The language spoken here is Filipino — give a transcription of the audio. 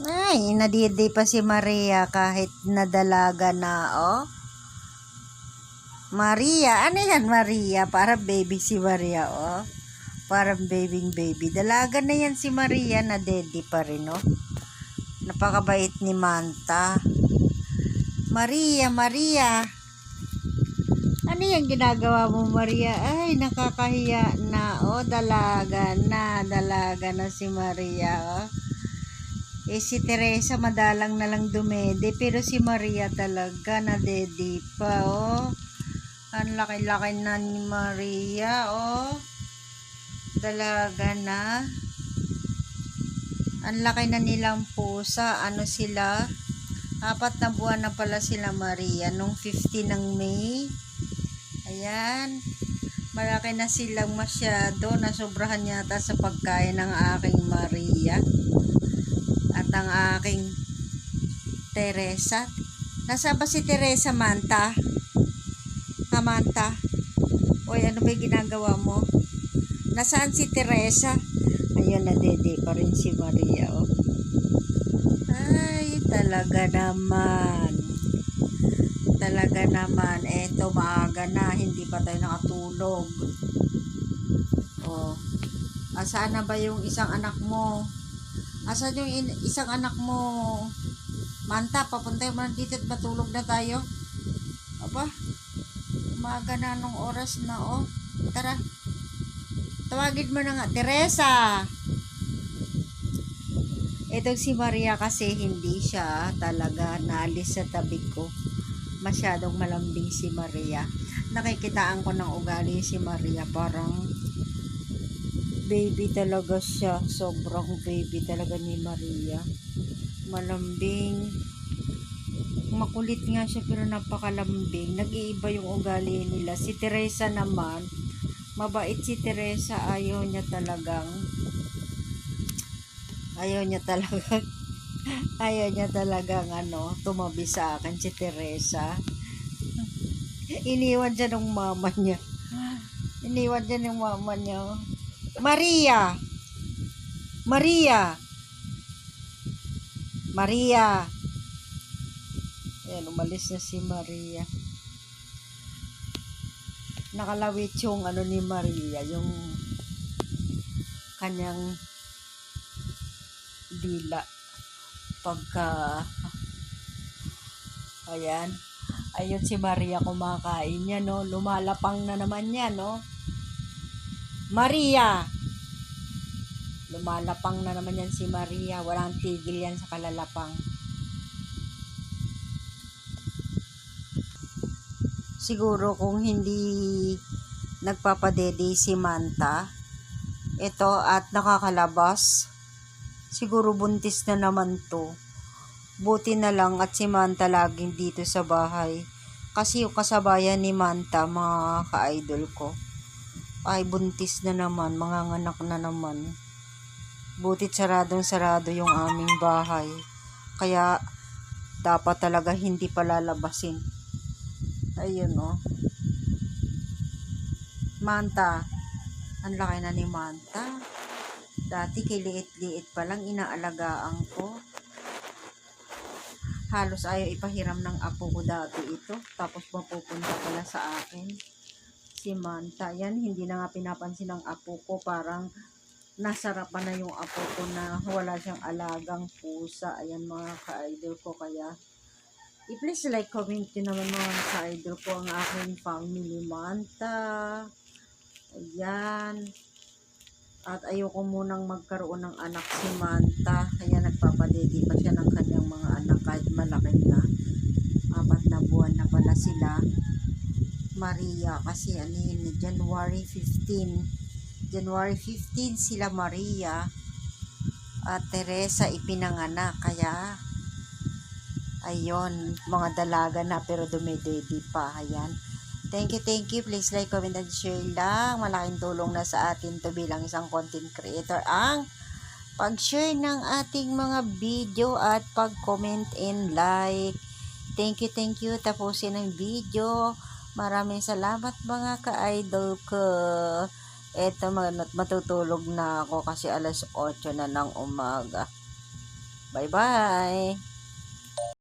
Ay, nadidi pa si Maria kahit nadalaga na, oh. Maria, ano yan Maria? Parang baby si Maria, oh. Parang baby. Dalaga na yan si Maria, na daddy pa rin, oh. Napakabait ni Manta. Maria. Ano yung ginagawa mo, Maria? Ay, nakakahiya na, oh. Dalaga na si Maria, oh. Si Teresa madalang na lang dumede, pero si Maria talaga nadede pa, oh. Ang laki-laki na ni Maria, oh. Dalaga na. Ang laki na nilang pusa. Ano sila? 4 na buwan na pala sila, Maria. Nung 15 ng May. Ayan. Malaki na silang masyado. Nasobrahan yata sa pagkain ng aking Maria. At ang aking Teresa. Nasa ba si Teresa, Manta? Manta? Oy, ano ba ginagawa mo? Nasaan si Teresa? Ayun, nadede pa rin si Maria, oh. Ay, talaga naman. Eto, maaga na. Hindi pa tayo nakatulog. Oh. Asaan na ba yung isang anak mo? Asan yung isang anak mo? Manta, papunta mo na dito at matulog na tayo. Aba, umaga na nung oras na, oh. Tara. Tawagin mo na nga, Teresa. Itong si Maria kasi hindi siya talaga naalis sa tabi ko. Masyadong malambing si Maria. Nakikitaan ko ng ugali si Maria. Parang baby talaga siya. Sobrang baby talaga ni Maria. Malambing. Makulit nga siya pero napakalambing. Nag-iiba yung ugali nila. Si Teresa naman, mabait si Teresa. Ayaw niya talagang tumabi sa akin si Teresa. Iniwan siya ng mama niya. Maria. Ayan, umalis na si Maria. Nakalawit yung ni Maria, yung kanyang dila pagka ayan, ayun si Maria kumakain niya, no. Lumalapang na naman yan, no. Maria, lumalapang na naman yan si Maria. Walang tigil yan sa kalalapang. Siguro kung hindi nagpapadede si Manta ito at nakakalabas, siguro buntis na naman to. Buti na lang at si Manta laging dito sa bahay. Kasi yung kasabayan ni Manta, mga ka-idol ko, ay buntis na naman, mga nganak na naman. Butit sarado yung aming bahay. Kaya dapat talaga hindi palalabasin. Ayun, oh. Manta. Ang laki na ni Manta. Dati kay liit-liit pa lang inaalagaan ko. Halos ayaw ipahiram ng apo ko dati ito. Tapos mapupunta pala sa akin. Si Manta. Yan, hindi na nga pinapansin ng apo ko. Parang nasarapan na yung apo ko na wala siyang alagang pusa. Ayan mga ka-idol ko. Kaya i-please like, comment nyo naman mga ka-idol ko ang aking family Manta. Ayan. At ayoko munang magkaroon ng anak si Manta. Kaya nagpapadede pa siya ng kanyang mga anak kahit malaki na. 4 na buwan na pala sila. Maria kasi January 15 sila Maria at Teresa ipinanganak. Kaya ayun, mga dalaga na pero dumedede pa. Ayan. Thank you. Please like, comment, and share lang. Malaking tulong na sa atin to bilang isang content creator ang pag-share ng ating mga video at pag-comment and like. Thank you. Tapusin ang video. Maraming salamat mga ka-idol ko. Eto, matutulog na ako kasi alas 8 na ng umaga. Bye-bye!